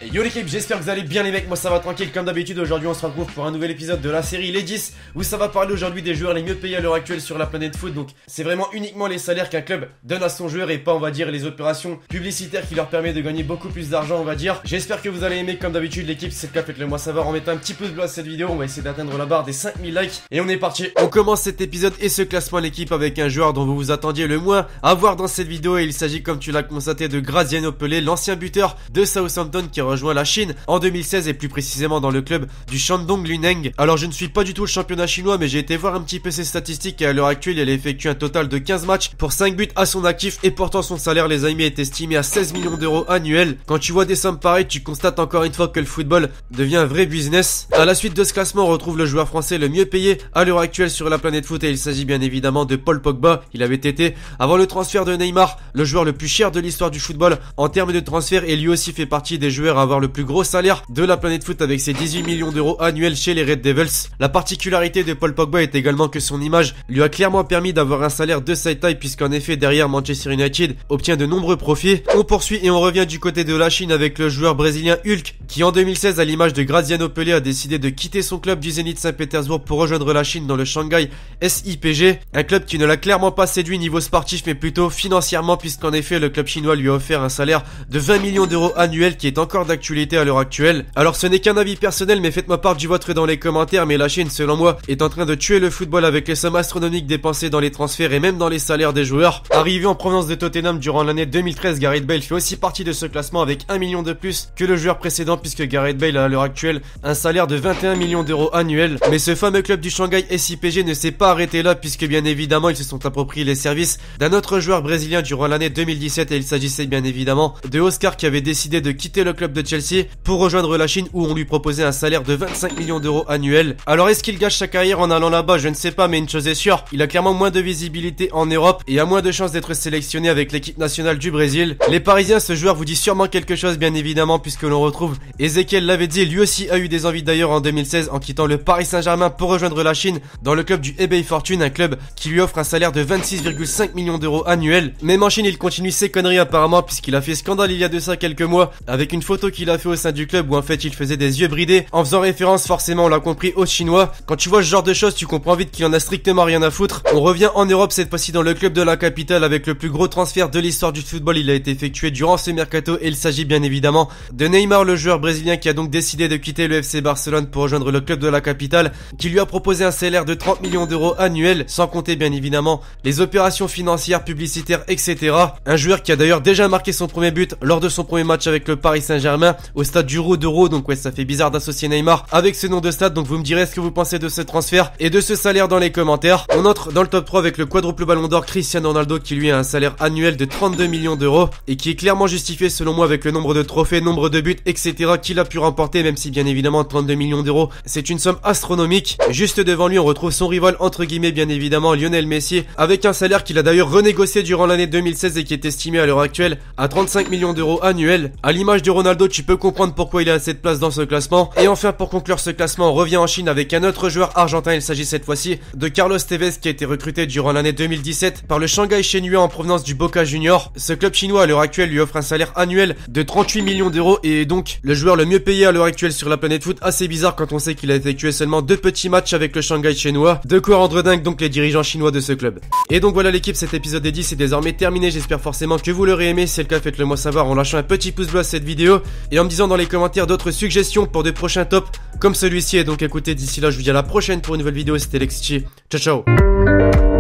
Et yo l'équipe, j'espère que vous allez bien les mecs, moi ça va tranquille comme d'habitude. Aujourd'hui on se retrouve pour un nouvel épisode de la série Les 10 où ça va parler aujourd'hui des joueurs les mieux payés à l'heure actuelle sur la planète foot. Donc c'est vraiment uniquement les salaires qu'un club donne à son joueur et pas on va dire les opérations publicitaires qui leur permettent de gagner beaucoup plus d'argent on va dire. J'espère que vous allez aimer comme d'habitude l'équipe, si c'est le cas faites-le moi savoir en mettant un petit pouce bleu à cette vidéo. On va essayer d'atteindre la barre des 5000 likes et on est parti. On commence cet épisode et ce classement l'équipe avec un joueur dont vous vous attendiez le moins à voir dans cette vidéo. Et il s'agit comme tu l'as constaté de Graziano Pelé, l'ancien buteur de Southampton qui rejoint la Chine en 2016 et plus précisément dans le club du Shandong Luneng. Alors je ne suis pas du tout le championnat chinois mais j'ai été voir un petit peu ses statistiques et à l'heure actuelle il a effectué un total de 15 matchs pour 5 buts à son actif et pourtant son salaire les amis est estimé à 16 millions d'euros annuels. Quand tu vois des sommes pareilles tu constates encore une fois que le football devient un vrai business. À la suite de ce classement on retrouve le joueur français le mieux payé à l'heure actuelle sur la planète foot et il s'agit bien évidemment de Paul Pogba. Il avait été avant le transfert de Neymar le joueur le plus cher de l'histoire du football en termes de transfert et lui aussi fait partie des joueurs à avoir le plus gros salaire de la planète foot avec ses 18 millions d'euros annuels chez les Red Devils. La particularité de Paul Pogba est également que son image lui a clairement permis d'avoir un salaire de cette taille puisqu'en effet derrière Manchester United obtient de nombreux profits. On poursuit et on revient du côté de la Chine avec le joueur brésilien Hulk qui en 2016 à l'image de Graziano Pelé a décidé de quitter son club du Zénith Saint-Pétersbourg pour rejoindre la Chine dans le Shanghai SIPG, un club qui ne l'a clairement pas séduit niveau sportif mais plutôt financièrement puisqu'en effet le club chinois lui a offert un salaire de 20 millions d'euros annuels qui est encore d'actualité à l'heure actuelle. Alors ce n'est qu'un avis personnel mais faites-moi part du vôtre dans les commentaires mais la Chine selon moi est en train de tuer le football avec les sommes astronomiques dépensées dans les transferts et même dans les salaires des joueurs. Arrivé en provenance de Tottenham durant l'année 2013, Gareth Bale fait aussi partie de ce classement avec 1 million de plus que le joueur précédent puisque Gareth Bale a à l'heure actuelle un salaire de 21 millions d'euros annuels. Mais ce fameux club du Shanghai SIPG ne s'est pas arrêté là puisque bien évidemment ils se sont appropriés les services d'un autre joueur brésilien durant l'année 2017 et il s'agissait bien évidemment de Oscar qui avait décidé de quitter le club de Chelsea pour rejoindre la Chine où on lui proposait un salaire de 25 millions d'euros annuels. Alors est-ce qu'il gâche sa carrière en allant là-bas? Je ne sais pas mais une chose est sûre, il a clairement moins de visibilité en Europe et a moins de chances d'être sélectionné avec l'équipe nationale du Brésil. Les Parisiens, ce joueur vous dit sûrement quelque chose bien évidemment puisque l'on retrouve Ezequiel Lavezzi, lui aussi a eu des envies d'ailleurs en 2016 en quittant le Paris Saint-Germain pour rejoindre la Chine dans le club du Hebei Fortune, un club qui lui offre un salaire de 26,5 millions d'euros annuels. Même en Chine il continue ses conneries apparemment puisqu'il a fait scandale il y a de ça quelques mois avec une photo qu'il a fait au sein du club où en fait il faisait des yeux bridés en faisant référence forcément on l'a compris aux Chinois. Quand tu vois ce genre de choses tu comprends vite qu'il en a strictement rien à foutre. On revient en Europe cette fois-ci dans le club de la capitale avec le plus gros transfert de l'histoire du football. Il a été effectué durant ce mercato et il s'agit bien évidemment de Neymar, le joueur brésilien qui a donc décidé de quitter le FC Barcelone pour rejoindre le club de la capitale qui lui a proposé un salaire de 30 millions d'euros annuels sans compter bien évidemment les opérations financières, publicitaires etc. Un joueur qui a d'ailleurs déjà marqué son premier but lors de son premier match avec le Paris Saint-Germain au stade du Rouge d'Euro. Donc ouais ça fait bizarre d'associer Neymar avec ce nom de stade, donc vous me direz ce que vous pensez de ce transfert et de ce salaire dans les commentaires. On entre dans le top 3 avec le quadruple ballon d'or Cristiano Ronaldo qui lui a un salaire annuel de 32 millions d'euros et qui est clairement justifié selon moi avec le nombre de trophées, nombre de buts etc qu'il a pu remporter, même si bien évidemment 32 millions d'euros c'est une somme astronomique. Juste devant lui on retrouve son rival entre guillemets bien évidemment Lionel Messi avec un salaire qu'il a d'ailleurs renégocié durant l'année 2016 et qui est estimé à l'heure actuelle à 35 millions d'euros annuels. À l'image de Ronaldo tu peux comprendre pourquoi il est à cette place dans ce classement. Et enfin pour conclure ce classement on revient en Chine avec un autre joueur argentin. Il s'agit cette fois-ci de Carlos Tevez qui a été recruté durant l'année 2017 par le Shanghai Shenhua en provenance du Boca Juniors. Ce club chinois à l'heure actuelle lui offre un salaire annuel de 38 millions d'euros et est donc le joueur le mieux payé à l'heure actuelle sur la planète foot. Assez bizarre quand on sait qu'il a effectué seulement 2 petits matchs avec le Shanghai Shenhua. De quoi rendre dingue donc les dirigeants chinois de ce club. Et donc voilà l'équipe, cet épisode des 10 est désormais terminé. J'espère forcément que vous l'aurez aimé. Si c'est le cas faites-le moi savoir en lâchant un petit pouce bleu à cette vidéo et en me disant dans les commentaires d'autres suggestions pour de prochains tops comme celui-ci. Et donc écoutez, d'ici là je vous dis à la prochaine pour une nouvelle vidéo. C'était Lexchi, ciao ciao.